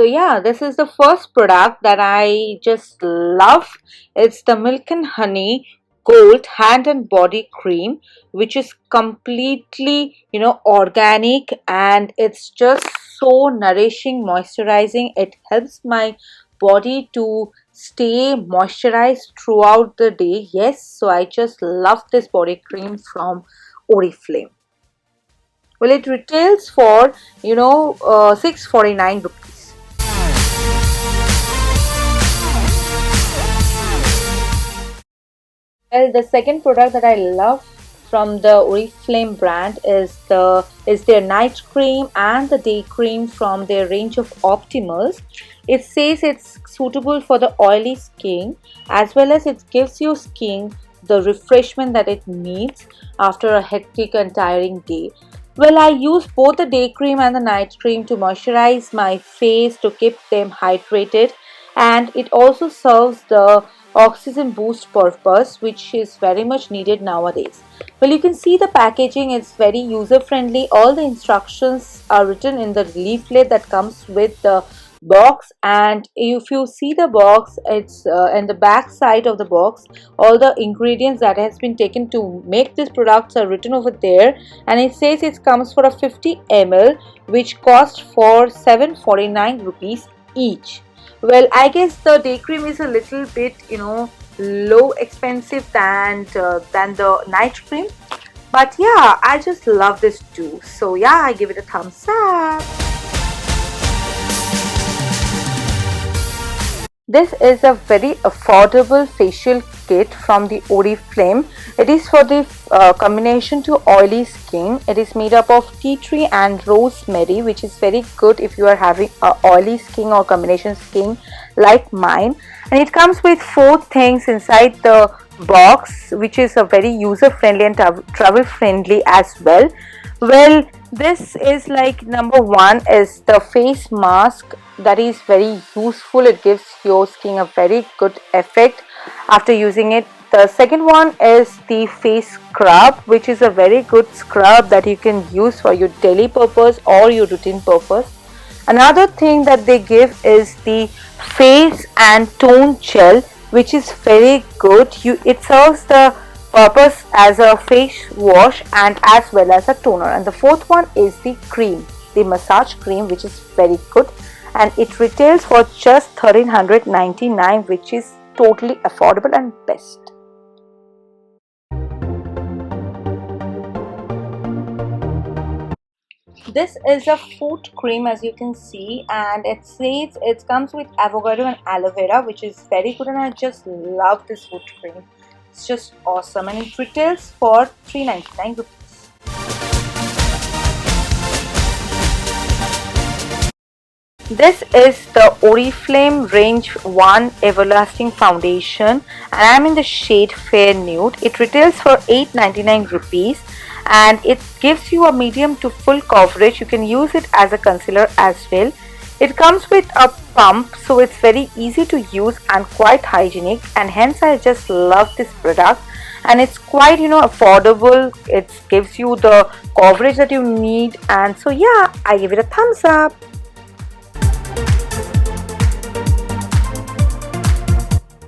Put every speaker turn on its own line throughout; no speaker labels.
So yeah, this is the first product that I just love. It's the Milk and Honey Gold Hand and Body Cream, which is completely, organic, and it's just so nourishing, moisturizing. It helps my body to stay moisturized throughout the day. Yes, so I just love this body cream from Oriflame. Well, it retails for 649 rupees. Well, the second product that I love from the Oriflame brand is their night cream and the day cream from their range of Optimals. It says it's suitable for the oily skin, as well as it gives your skin the refreshment that it needs after a hectic and tiring day. Well, I use both the day cream and the night cream to moisturize my face to keep them hydrated, and it also serves the oxygen boost purpose, which is very much needed nowadays. Well, you can see the packaging is very user friendly. All the instructions are written in the leaflet that comes with the box, and if you see the box, it's in the back side of the box, all the ingredients that has been taken to make these products are written over there, and it says it comes for a 50 ml, which cost for 749 rupees each. Well, I guess the day cream is a little bit, low expensive than the night cream. But yeah, I just love this too. So yeah, I give it a thumbs up. This is a very affordable facial kit from the Oriflame. It is for the combination to oily skin. It is made up of tea tree and rosemary, which is very good if you are having a oily skin or combination skin like mine. And it comes with 4 things inside the box, which is a very user friendly and travel friendly as well. Well, this is like number one is the face mask, that is very useful. It gives your skin a very good effect after using it. The second one is the face scrub, which is a very good scrub that you can use for your daily purpose or your routine purpose. Another thing that they give is the face and tone gel, which is very good. It serves the purpose as a face wash and as well as a toner. And the fourth one is the cream, the massage cream, which is very good, and it retails for just 1399, which is totally affordable and best. This is a foot cream, as you can see, and it says it comes with avocado and aloe vera, which is very good, and I just love this foot cream. It's just awesome, and it retails for 399 rupees. This is the Oriflame Range 1 Everlasting Foundation, and I am in the shade Fair Nude. It retails for 899 rupees, and it gives you a medium to full coverage. You can use it as a concealer as well. It comes with a pump, so it's very easy to use and quite hygienic, and hence I just love this product. And it's quite affordable. It gives you the coverage that you need, and so yeah, I give it a thumbs up.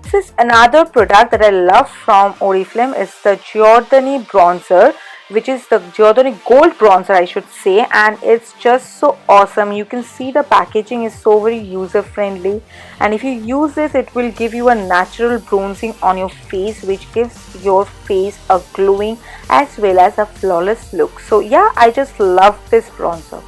This is another product that I love from Oriflame. Is the Giordani bronzer, which is the Giordani gold bronzer, I should say, and it's just so awesome. You can see the packaging is so very user friendly, and if you use this, it will give you a natural bronzing on your face, which gives your face a glowing as well as a flawless look. So yeah, I just love this bronzer.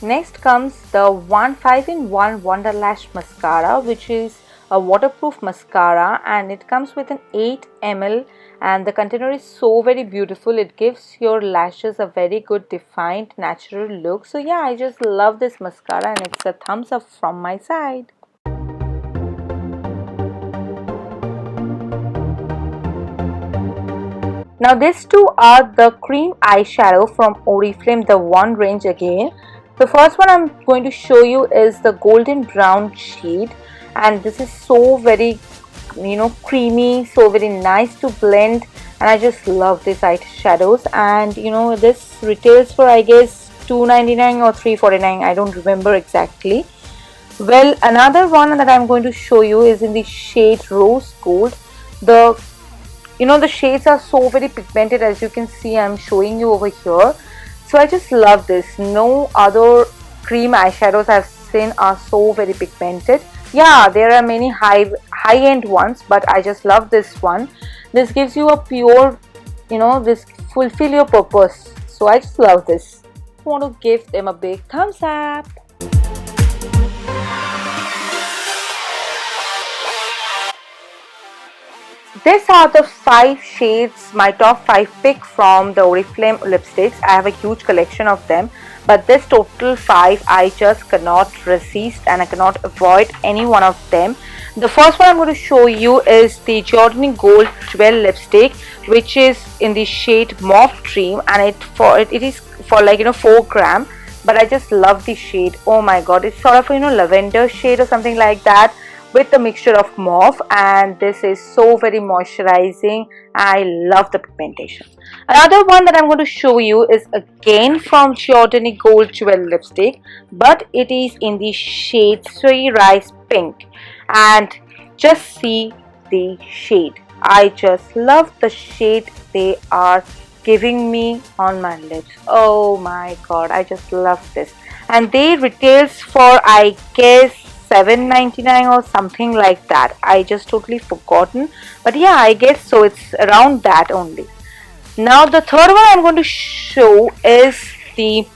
Next comes the 5-in-1 Wonderlash Mascara, which is a waterproof mascara, and it comes with an 8 ml, and the container is so very beautiful. It gives your lashes a very good defined natural look. So yeah, I just love this mascara, and it's a thumbs up from my side. Now these two are the cream eyeshadow from Oriflame, the one range again. The first one I'm going to show you is the golden brown shade, and this is so very creamy, so very nice to blend and I just love these eyeshadows. And you know, this retails for, I guess, 2.99 or 3.49, I don't remember exactly. Well, another one that I'm going to show you is in the shade Rose Gold. The the shades are so very pigmented, as you can see I'm showing you over here. So I just love this. No other cream eyeshadows I've seen are so very pigmented. Yeah, there are many high-end ones, but I just love this one. This gives you a pure, this fulfill your purpose. So I just love this. I want to give them a big thumbs up. These are the 5 shades, my top 5 pick from the Oriflame lipsticks. I have a huge collection of them, but this total 5 I just cannot resist and I cannot avoid any one of them. The first one I'm going to show you is the Jordani Gold Jewel lipstick, which is in the shade Mauve Dream, and it is for like 4 gram. But I just love the shade. Oh my god, it's sort of lavender shade or something like that, with a mixture of mauve, and this is so very moisturizing. I love the pigmentation. Another one that I'm going to show you is again from Jordani Gold Jewel lipstick, but it is in the shade Sri Rice Pink, and just see the shade. I just love the shade they are giving me on my lips. Oh my god, I just love this. And they retails for, I guess, 7.99 or something like that. I just totally forgotten, but yeah, I guess so, it's around that only. Now the third one I'm going to show is the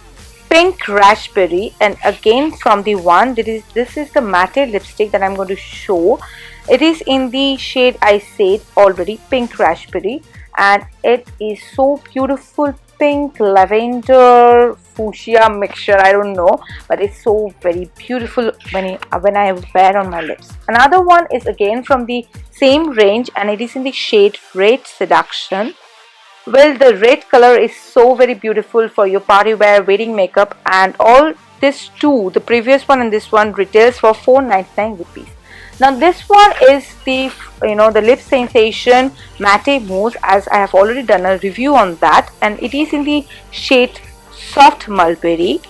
Pink Raspberry, and again from the one this is the matte lipstick that I'm going to show. It is in the shade I said already, Pink Raspberry, and it is so beautiful. Pink lavender fuchsia mixture, I don't know, but it's so very beautiful when I wear on my lips. Another one is again from the same range, and it is in the shade Red Seduction. Well, the red color is so very beautiful for your party wear, wedding makeup, and all. This too, the previous one and this one retails for 4.99 rupees. Now this one is the the lip sensation matte mousse, as I have already done a review on that, and it is in the shade Soft Mulberry,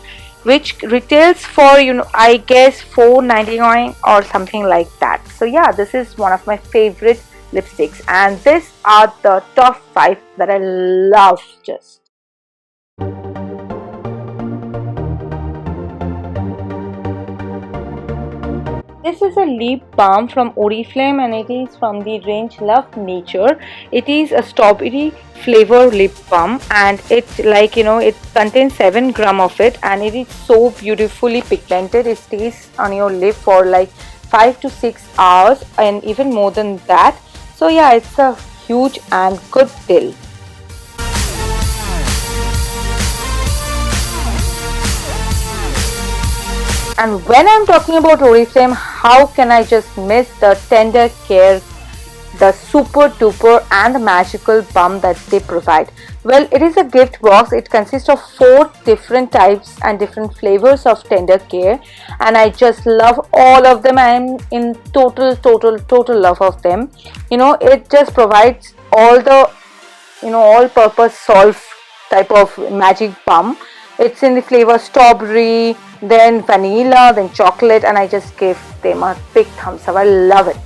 which retails for I guess 4.99 or something like that. So yeah, this is one of my favorite lipsticks, and these are the top 5 that I love. Just this is a lip balm from Oriflame, and it is from the range Love Nature. It is a strawberry flavor lip balm, and it it contains 7 gram of it, and it is so beautifully pigmented. It stays on your lip for like 5 to 6 hours and even more than that. So yeah, it's a huge and good deal. And when I'm talking about Oriflame, how can I just miss the Tender Care, the super duper and the magical balm that they provide? Well, it is a gift box. It consists of 4 different types and different flavors of Tender Care, and I just love all of them. I am in total love of them. It just provides all the all purpose solve type of magic balm. It's in the flavor strawberry, then vanilla, then chocolate, and I just give them a big thumbs up. I love it.